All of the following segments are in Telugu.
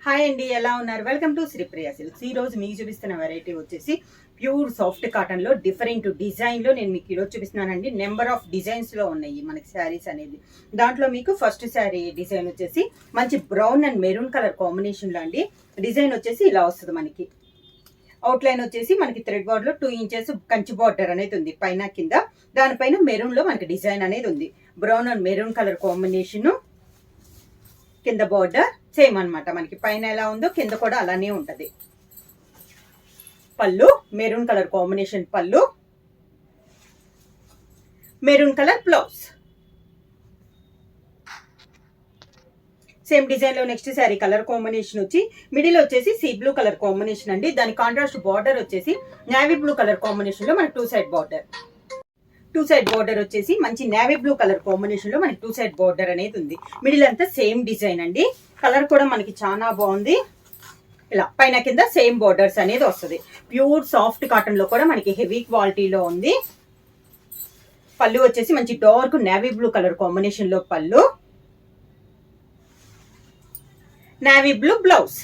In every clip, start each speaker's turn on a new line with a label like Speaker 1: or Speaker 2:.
Speaker 1: హాయ్ అండి, ఎలా ఉన్నారు? Welcome to Sripriya silks. ఈ రోజు మీకు చూపిస్తున్న వెరైటీ వచ్చేసి ప్యూర్ సాఫ్ట్ కాటన్ లో డిఫరెంట్ డిజైన్ లో నేను మీకు ఈరోజు చూపిస్తున్నానండి. నెంబర్ ఆఫ్ డిజైన్స్ లో ఉన్నాయి మనకి శారీస్ అనేది. దాంట్లో మీకు ఫస్ట్ శారీ డిజైన్ వచ్చేసి మంచి brown and maroon colour combination లో అండి. డిజైన్ వచ్చేసి ఇలా వస్తుంది మనకి. అవుట్ లైన్ వచ్చేసి మనకి థ్రెడ్ బార్డర్ లో 2 ఇంచెస్ కంచి బార్డర్ అనేది ఉంది పైన కింద. దానిపైన మెరూన్ లో మనకి డిజైన్ అనేది ఉంది. Brown and maroon colour combination, కింద బార్డర్ సేమ్ అన్నమాట. మనకి పైన ఎలా ఉందో కింద కూడా అలానే ఉంటది. పళ్ళు మెరూన్ కలర్ కాంబినేషన్, పళ్ళు maroon colour blouse. Same design లో నెక్స్ట్ శారీ కలర్ కాంబినేషన్ వచ్చి మిడిల్ వచ్చేసి సీ బ్లూ కలర్ కాంబినేషన్ అండి. దాని కాంట్రాస్ట్ బార్డర్ వచ్చేసి నేవీ బ్లూ కలర్ కాంబినేషన్ లో మనకి టూ సైడ్ బార్డర్ వచ్చేసి మంచి నేవీ బ్లూ కలర్ కాంబినేషన్ లో మనకి టూ సైడ్ బార్డర్ అనేది ఉంది. మిడిల్ అంతా సేమ్ డిజైన్ అండి. కలర్ కూడా మనకి చాలా బాగుంది. ఇలా పైన కింద సేమ్ బార్డర్స్ అనేది వస్తుంది. ప్యూర్ సాఫ్ట్ కాటన్ లో కూడా మనకి హెవీ క్వాలిటీలో ఉంది. పళ్ళు వచ్చేసి మంచి dark navy blue colour combination లో పళ్ళు, navy blue blouse.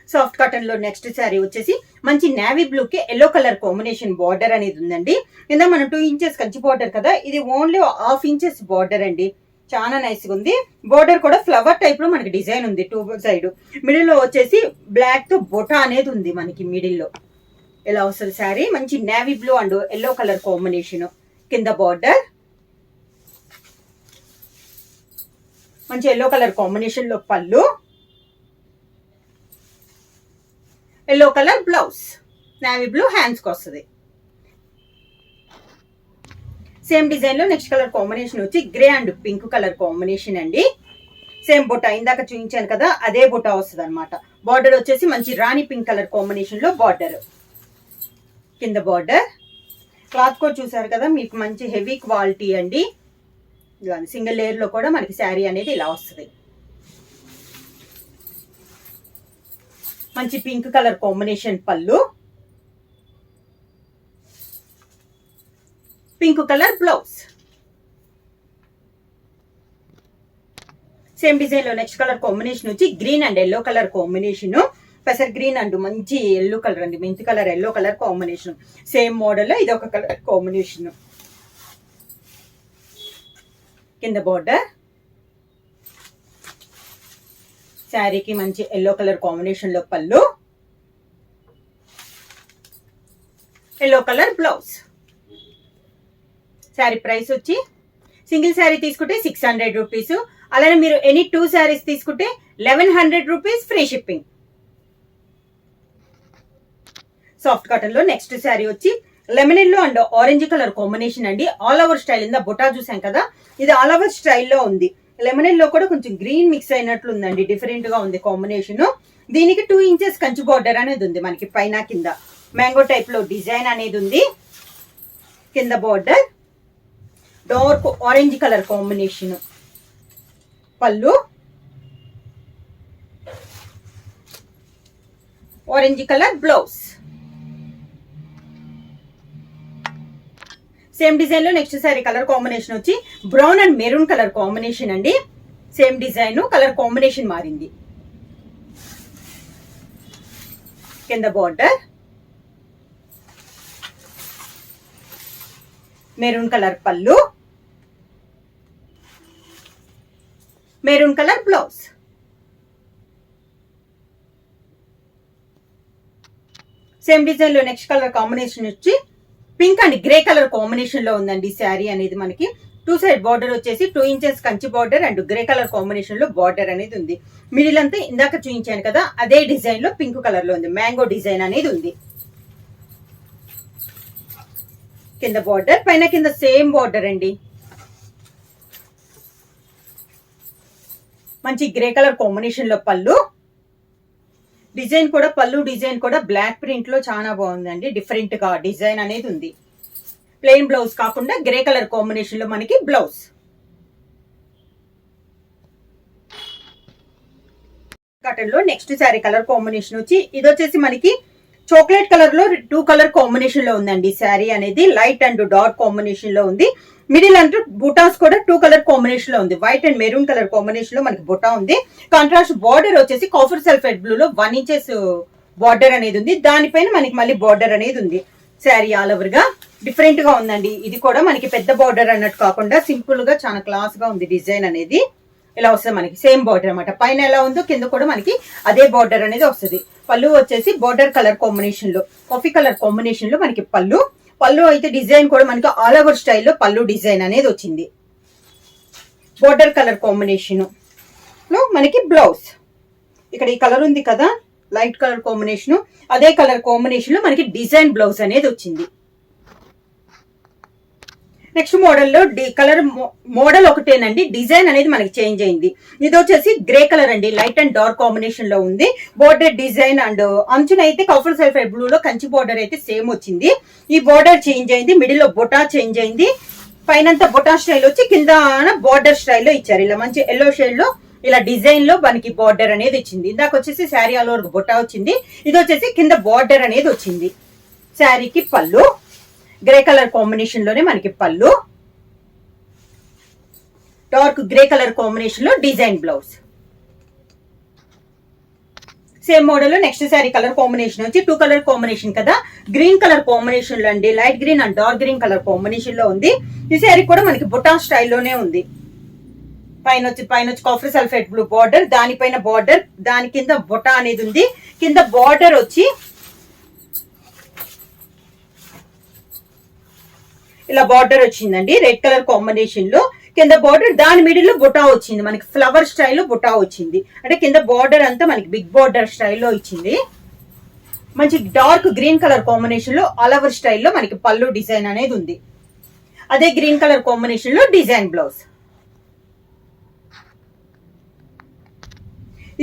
Speaker 1: Soft cotton లో నెక్స్ట్ శారీ వచ్చేసి మంచి నేవీ బ్లూ కి ఎల్లో కలర్ కాంబినేషన్ బార్డర్ అనేది ఉందండి. కింద మనం 2 ఇంచెస్ కంచి బార్డర్ కదా, ఇది ఓన్లీ 1/2 ఇంచెస్ బార్డర్ అండి. చాలా నైస్ గా ఉంది. బార్డర్ కూడా ఫ్లవర్ టైప్ లో మనకి డిజైన్ ఉంది టూ సైడ్. మిడిల్ లో వచ్చేసి బ్లాక్ తో బొటా అనేది ఉంది మనకి మిడిల్ లో. ఇలా వస్తుంది శారీ. మంచి navy blue and yellow colour combination, కింద బార్డర్ మంచి ఎల్లో కలర్ కాంబినేషన్ లో పళ్ళు, yellow colour blouse, navy blue hands కి వస్తుంది. సేమ్ డిజైన్ లో నెక్స్ట్ కలర్ కాంబినేషన్ వచ్చి grey and pink colour combination అండి. సేమ్ బొటా ఇందాక చూపించాను కదా, అదే బొటా వస్తుంది అనమాట. బార్డర్ వచ్చేసి మంచి రాణి పింక్ కలర్ కాంబినేషన్ లో బార్డర్, కింద బార్డర్. క్లాత్ కూడా చూసారు కదా, మీకు మంచి హెవీ క్వాలిటీ అండి. సింగిల్ లేయర్ లో కూడా మనకి శారీ అనేది ఇలా వస్తుంది. మంచి పింక్ కలర్ కాంబినేషన్ పళ్ళు, pink colour blouse. Same design లో నెక్స్ట్ కలర్ కాంబినేషన్ వచ్చి green and yellow colour combination. పెసర్ గ్రీన్ అండ్ మంచి ఎల్లో కలర్ అండి, మెంతి colour yellow colour combination. Same model లో ఇది ఒక కలర్ కాంబినేషన్. కింద బార్డర్ శారీకి మంచి ఎల్లో కలర్ కాంబినేషన్ లో పళ్ళు, yellow colour blouse. Sari price వచ్చి సింగిల్ శారీ తీసుకుంటే 600 రూపీస్. అలానే మీరు ఎనీ 2 శారీస్ తీసుకుంటే 1100 rupees free shipping. Soft cotton లో నెక్స్ట్ శారీ వచ్చి lemon yellow and orange colour combination అండి. ఆల్ ఓవర్ స్టైల్ ఇందా బొటా చూసాం కదా, ఇది ఆల్ ఓవర్ స్టైల్లో ఉంది. లెమన్ ఎల్లో కూడా కొంచెం గ్రీన్ మిక్స్ అయినట్లు ఉందండి, డిఫరెంట్ గా ఉంది కాంబినేషన్. దీనికి 2 ఇంచెస్ కంచి బార్డర్ అనేది ఉంది మనకి పైన కింద. మ్యాంగో టైప్ లో డిజైన్ అనేది ఉంది. కింద border dark orange colour combination, పళ్ళు orange colour blouse. Same design లో నెక్స్ట్ సారీ కలర్ కాంబినేషన్ వచ్చి brown and maroon colour combination అండి. సేమ్ డిజైన్ కలర్ కాంబినేషన్ మారింది. కింద బార్డర్ మెరూన్ కలర్ పళ్ళు, maroon colour blouse. Same design లో నెక్స్ట్ కలర్ కాంబినేషన్ వచ్చి pink and grey colour combination లో ఉందండి శారీ అనేది మనకి. 2 సైడ్ బార్డర్ వచ్చేసి 2 inches Kanchi border and grey colour combination లో బార్డర్ అనేది ఉంది. మిడిల్ అంతా ఇందాక చూపించాను కదా, అదే డిజైన్ లో పింక్ కలర్ లో ఉంది. మ్యాంగో డిజైన్ అనేది ఉంది. కింద బార్డర్ పైన కింద సేమ్ బార్డర్ అండి. మంచి గ్రే కలర్ కాంబినేషన్ లో పళ్ళు. డిజైన్ కూడా పళ్ళు డిజైన్ కూడా బ్లాక్ ప్రింట్ లో చాలా బాగుందండి. డిఫరెంట్ గా డిజైన్ అనేది ఉంది. ప్లెయిన్ బ్లౌజ్ కాకుండా గ్రే కలర్ కాంబినేషన్ లో మనకి బ్లౌజ్. కాటన్ లో నెక్స్ట్ శారీ కలర్ కాంబినేషన్ వచ్చి ఇది వచ్చేసి మనకి చాక్లెట్ కలర్ లో 2 కలర్ కాంబినేషన్ లో ఉందండి శారీ అనేది. లైట్ అండ్ డార్క్ కాంబినేషన్ లో ఉంది. మిడిల్ అంటే బుటాస్ కూడా 2 కలర్ కాంబినేషన్ లో ఉంది. White and maroon colour combination లో మనకి బుటా ఉంది. కాంట్రాస్ట్ బార్డర్ వచ్చేసి కాఫర్ సల్ఫేట్ బ్లూ లో 1 ఇంచెస్ బార్డర్ అనేది ఉంది. దానిపైన మనకి మళ్ళీ బార్డర్ అనేది ఉంది. శారీ ఆల్ ఓవర్ గా డిఫరెంట్ గా ఉందండి. ఇది కూడా మనకి పెద్ద బార్డర్ అన్నట్టు కాకుండా సింపుల్ గా చాలా క్లాస్ గా ఉంది. డిజైన్ అనేది ఇలా వస్తుంది మనకి సేమ్ బార్డర్ అనమాట. పైన ఎలా ఉందో కింద కూడా మనకి అదే బార్డర్ అనేది వస్తుంది. పళ్ళు వచ్చేసి బార్డర్ కలర్ కాంబినేషన్ లో కాఫీ కలర్ కాంబినేషన్ లో మనకి పళ్ళు అయితే డిజైన్ కూడా మనకి ఆల్ ఓవర్ స్టైల్లో పళ్ళు డిజైన్ అనేది వచ్చింది. బార్డర్ కలర్ కాంబినేషన్ లో మనకి బ్లౌజ్ ఇక్కడ ఈ కలర్ ఉంది కదా లైట్ కలర్ కాంబినేషన్, అదే కలర్ కాంబినేషన్ లో మనకి డిజైన్ బ్లౌజ్ అనేది వచ్చింది. నెక్స్ట్ మోడల్లో కలర్ మోడల్ ఒకటేనండి, డిజైన్ అనేది మనకి చేంజ్ అయింది. ఇది వచ్చేసి గ్రే కలర్ అండి, లైట్ అండ్ డార్క్ కాంబినేషన్ లో ఉంది. బోర్డర్ డిజైన్ అండ్ అంచున అయితే కాఫర్ సల్ఫేట్ బ్లూ లో కంచి బోర్డర్ అయితే సేమ్ వచ్చింది. ఈ బోర్డర్ చేంజ్ అయింది, మిడిల్ లో బొటా చేంజ్ అయింది. పైన బొటా స్టైల్ వచ్చి కింద బోర్డర్ స్టైల్లో ఇచ్చారు. ఇలా మంచి ఎల్లో షేడ్ లో ఇలా డిజైన్ లో మనకి బార్డర్ అనేది ఇచ్చింది. ఇందాక వచ్చేసి శారీ ఆల్ ఓవర్ బొటా వచ్చింది. ఇది వచ్చేసి కింద బార్డర్ అనేది వచ్చింది. శారీకి పళ్ళు గ్రే కలర్ కాంబినేషన్ లోనే మనకి పళ్ళు, డార్క్ గ్రే కలర్ కాంబినేషన్ లో డిజైన్ బ్లౌజ్. సేమ్ మోడల్ లో నెక్స్ట్ శారీ కలర్ కాంబినేషన్ వచ్చి 2 కలర్ కాంబినేషన్ కదా, గ్రీన్ కలర్ కాంబినేషన్ లో అండి. Light green and dark green colour combination లో ఉంది. ఈ శారీ కూడా మనకి బుటా స్టైల్లోనే ఉంది. పైన వచ్చి కాఫర్ సల్ఫేట్ బ్లూ బార్డర్, దానిపైన బార్డర్, దాని కింద బొటా అనేది ఉంది. కింద బార్డర్ వచ్చి ఇలా బార్డర్ వచ్చిందండి రెడ్ కలర్ కాంబినేషన్ లో. కింద బార్డర్ దాని మిడిల్ లో బుటా వచ్చింది, మనకి ఫ్లవర్ స్టైల్లో బుటా వచ్చింది. అంటే కింద బార్డర్ అంతా మనకి బిగ్ బార్డర్ స్టైల్లో ఇచ్చింది. మంచి డార్క్ గ్రీన్ కలర్ కాంబినేషన్ లో ఆల్ ఓవర్ స్టైల్లో మనకి పళ్ళు డిజైన్ అనేది ఉంది. అదే గ్రీన్ కలర్ కాంబినేషన్ లో డిజైన్ బ్లౌజ్.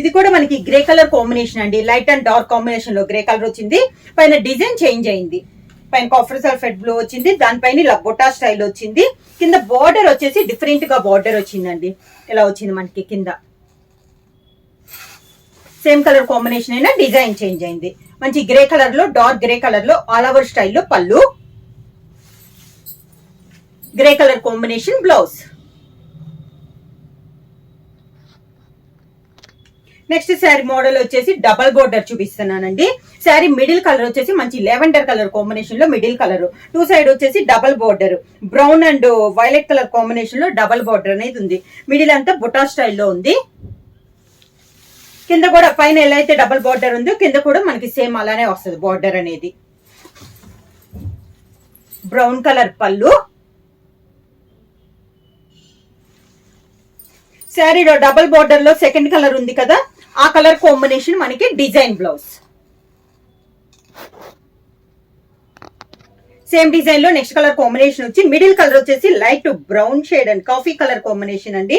Speaker 1: ఇది కూడా మనకి గ్రే కలర్ కాంబినేషన్ అండి, లైట్ అండ్ డార్క్ కాంబినేషన్ లో గ్రే కలర్ వచ్చింది. పైన డిజైన్ చేంజ్ అయింది. పైన కాఫర్ సల్ఫేట్ బ్లూ వచ్చింది, దానిపైన ఇలా బొటా స్టైల్ వచ్చింది. కింద బార్డర్ వచ్చేసి డిఫరెంట్ గా బార్డర్ వచ్చిందండి. ఇలా వచ్చింది మనకి కింద. సేమ్ కలర్ కాంబినేషన్ అయినా డిజైన్ చేంజ్ అయింది. మంచి గ్రే కలర్ లో డార్క్ గ్రే కలర్ లో ఆల్ ఓవర్ స్టైల్లో పళ్ళు, grey colour combination blouse. Next sari model వచ్చేసి డబల్ బోర్డర్ చూపిస్తున్నానండి. శారీ మిడిల్ కలర్ వచ్చేసి మంచి లెవెండర్ కలర్ కాంబినేషన్ లో మిడిల్ కలర్, 2 సైడ్ వచ్చేసి double border, brown and violet colour combination లో డబల్ బోర్డర్ అనేది ఉంది. మిడిల్ అంతా బుటా స్టైల్లో ఉంది. కింద కూడా పైన ఎలా అయితే డబల్ బోర్డర్ ఉందో కింద కూడా మనకి సేమ్ అలానే వస్తుంది బోర్డర్ అనేది. బ్రౌన్ కలర్ పళ్ళు, శారీలో డబల్ బోర్డర్ లో సెకండ్ కలర్ ఉంది కదా, ఆ కలర్ కాంబినేషన్ మనకి డిజైన్ బ్లౌజ్. సేమ్ డిజైన్ లో నెక్స్ట్ కలర్ కాంబినేషన్ వచ్చి మిడిల్ కలర్ వచ్చేసి light brown shade and coffee colour combination అండి.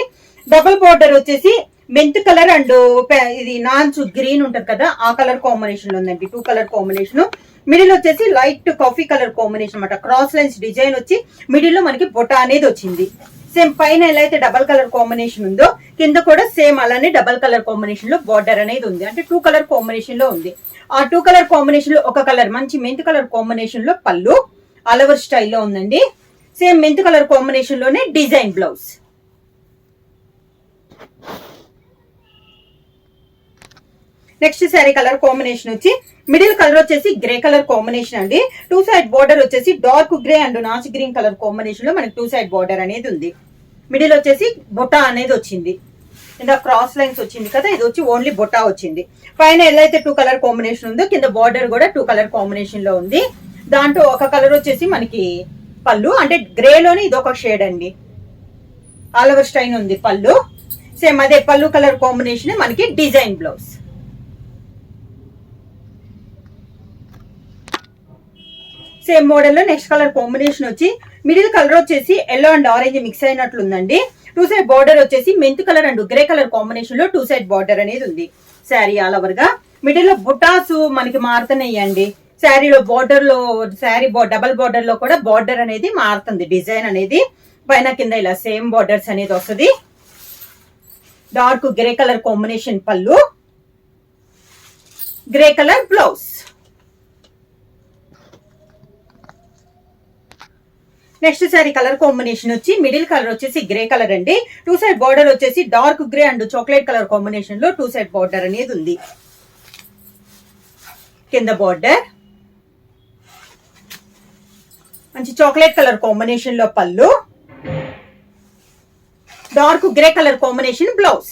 Speaker 1: డబల్ బోర్డర్ వచ్చేసి మెంత్ కలర్ అండ్ ఇది నాన్స్ గ్రీన్ ఉంటది కదా, ఆ కలర్ కాంబినేషన్ లో ఉందండి. 2 కలర్ కాంబినేషన్. మిడిల్ వచ్చేసి లైట్ కాఫీ కలర్ కాంబినేషన్ అనమాట. క్రాస్ లైన్స్ డిజైన్ వచ్చి మిడిల్ లో మనకి బొటా అనేది వచ్చింది. సేమ్ పైన ఎలా అయితే డబల్ కలర్ కాంబినేషన్ ఉందో కింద కూడా సేమ్ అలానే డబల్ కలర్ కాంబినేషన్ లో బార్డర్ అనేది ఉంది. అంటే 2 కలర్ కాంబినేషన్ లో ఉంది. ఆ 2 కలర్ కాంబినేషన్ లో ఒక కలర్ మంచి మెంత్ కలర్ కాంబినేషన్ లో పళ్ళు ఆల్ ఓవర్ స్టైల్లో ఉందండి. సేమ్ మెంత్ కలర్ కాంబినేషన్ లోనే design blouse. Next sari colour combination వచ్చి మిడిల్ కలర్ వచ్చేసి గ్రే కలర్ కాంబినేషన్ అండి. 2 సైడ్ బార్డర్ వచ్చేసి dark grey and notch green colour combination లో మనకి 2 సైడ్ బార్డర్ అనేది ఉంది. మిడిల్ వచ్చేసి బొటా అనేది వచ్చింది. ఇందా క్రాస్ లైన్స్ వచ్చింది కదా, ఇది వచ్చి ఓన్లీ బొటా వచ్చింది. పైన ఎలా అయితే 2 కలర్ కాంబినేషన్ ఉందో కింద బార్డర్ కూడా 2 కలర్ కాంబినేషన్ లో ఉంది. దాంట్లో ఒక కలర్ వచ్చేసి మనకి పళ్ళు, అంటే గ్రే లోనే ఇదొక షేడ్ అండి. ఆల్ ఓవర్ స్టైన్ ఉంది పళ్ళు. సేమ్ అదే పళ్ళు కలర్ కాంబినేషన్ మనకి డిజైన్ బ్లౌజ్. సేమ్ మోడల్ లో నెక్స్ట్ కలర్ కాంబినేషన్ వచ్చి మిడిల్ కలర్ వచ్చేసి ఎల్లో అండ్ ఆరెంజ్ మిక్స్ అయినట్లుందండి. 2 సైడ్ బార్డర్ వచ్చేసి mint colour and grey colour combination లో 2 సైడ్ బార్డర్ అనేది ఉంది. శారీ ఆల్ ఓవర్ గా మిడిల్ లో బుటాస్ మనకి మారుతున్నాయండి. శారీలో బార్డర్ లో శారీ డబల్ బార్డర్ లో కూడా బార్డర్ అనేది మారుతుంది. డిజైన్ అనేది పైన కింద ఇలా సేమ్ బార్డర్స్ అనేది వస్తుంది. డార్క్ గ్రే కలర్ కాంబినేషన్ పళ్ళు, grey colour blouse. Next sari colour combination వచ్చి మిడిల్ కలర్ వచ్చేసి గ్రే కలర్ అండి. 2 సైడ్ బార్డర్ వచ్చేసి dark grey and chocolate colour combination లో 2 సైడ్ బార్డర్ అనేది ఉంది. కింద బార్డర్ మంచి చాక్లెట్ కలర్ కాంబినేషన్ లో పళ్ళు, dark grey colour combination blouse.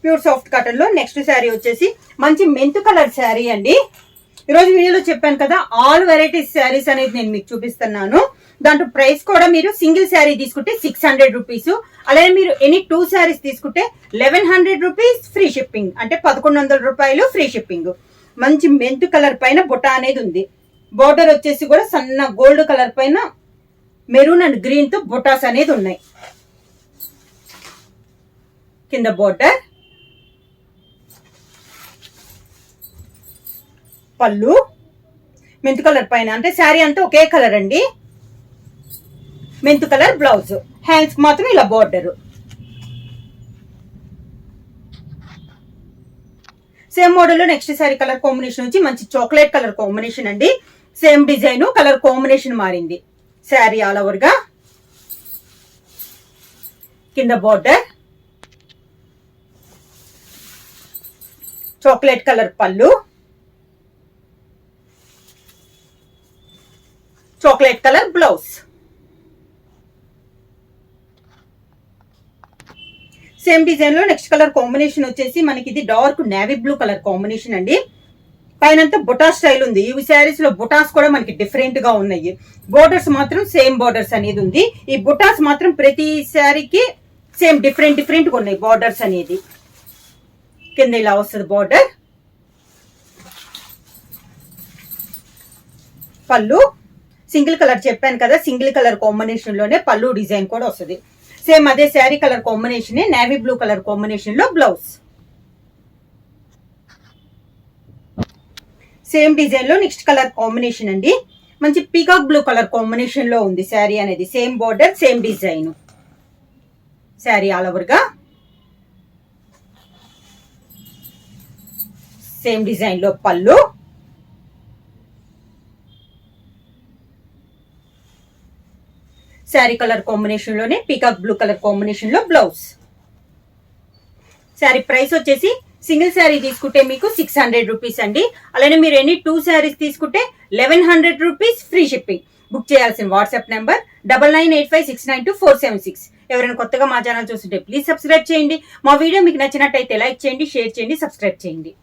Speaker 1: Pure soft cotton లో నెక్స్ట్ శారీ వచ్చేసి మంచి మెంతు కలర్ శారీ అండి. ఈరోజు వీడియోలో చెప్పాను కదా ఆల్ వెరైటీస్ శారీస్ అనేది నేను మీకు చూపిస్తున్నాను. దాంట్లో ప్రైస్ కూడా మీరు సింగిల్ శారీ తీసుకుంటే 600 రూపీస్, అలాగే మీరు ఎనీ 2 శారీస్ తీసుకుంటే 1100 రూపీస్ ఫ్రీ షిప్పింగ్, అంటే 1100 రూపాయలు ఫ్రీ షిప్పింగ్. మంచి మెంతు కలర్ పైన బుట్ట అనేది ఉంది. బార్డర్ వచ్చేసి కూడా సన్న గోల్డ్ కలర్ పైన మెరూన్ అండ్ గ్రీన్ తో బుటాస్ అనేది ఉన్నాయి. కింద బార్డర్, పళ్ళు మెంతు కలర్ పైన, అంటే శారీ అంతా ఒకే కలర్ అండి. మెంతు కలర్ బ్లౌజ్, హ్యాండ్స్ మాత్రం ఇలా బార్డర్. సేమ్ మోడల్ లో నెక్స్ట్ శారీ కలర్ కాంబినేషన్ వచ్చి మంచి చాక్లెట్ కలర్ కాంబినేషన్ అండి. సేమ్ డిజైన్, కలర్ కాంబినేషన్ మారింది. శారీ ఆల్ ఓవర్ గా కింద బార్డర్, చాక్లెట్ కలర్ పళ్ళు, chocolate colour blouse. Same design లో నెక్స్ట్ కలర్ కాంబినేషన్ వచ్చేసి మనకి ఇది dark navy blue colour combination అండి. పైనంతా బుటా స్టైల్ ఉంది. ఈ శారీస్ లో బుటాస్ కూడా మనకి డిఫరెంట్ గా ఉన్నాయి. బోర్డర్స్ మాత్రం సేమ్ బోర్డర్స్ అనేది ఉంది. ఈ బుటాస్ మాత్రం ప్రతి శారీకి సేమ్ డిఫరెంట్ గా ఉన్నాయి బోర్డర్స్ అనేది. కింద ఇలా వస్తుంది బార్డర్, పళ్ళు సింగిల్ కలర్ చెప్పాను కదా, సింగిల్ కలర్ కాంబినేషన్ లోనే పళ్ళు డిజైన్ కూడా వస్తుంది. సేమ్ అదే sari colour combination navy blue colour combination లో బ్లౌజ్. సేమ్ డిజైన్ లో నెక్స్ట్ కలర్ కాంబినేషన్ అండి. మంచి పీకాక్ బ్లూ కలర్ కాంబినేషన్ లో ఉంది శారీ అనేది. Same border, same design. Sari all over గా సేమ్ డిజైన్ లో పళ్ళు, శారీ కలర్ కాంబినేషన్ లోనే పీకాక్ బ్లూ కలర్ కాంబినేషన్ లో బ్లౌజ్. శారీ ప్రైస్ వచ్చేసి సింగిల్ శారీ తీసుకుంటే మీకు 600 రూపీస్ అండి. అలానే మీరు ఎనీ 2 శారీస్ తీసుకుంటే 1100 రూపీస్ ఫ్రీ షిప్పింగ్. బుక్ చేయాల్సిన వాట్సాప్ నెంబర్ 9985692476. ఎవరైనా కొత్తగా మా ఛానల్ చూస్తుంటే ప్లీజ్ సబ్స్క్రైబ్ చేయండి. మా వీడియో మీకు నచ్చినట్టయితే లైక్ చేయండి, షేర్ చేయండి, సబ్స్క్రైబ్ చేయండి.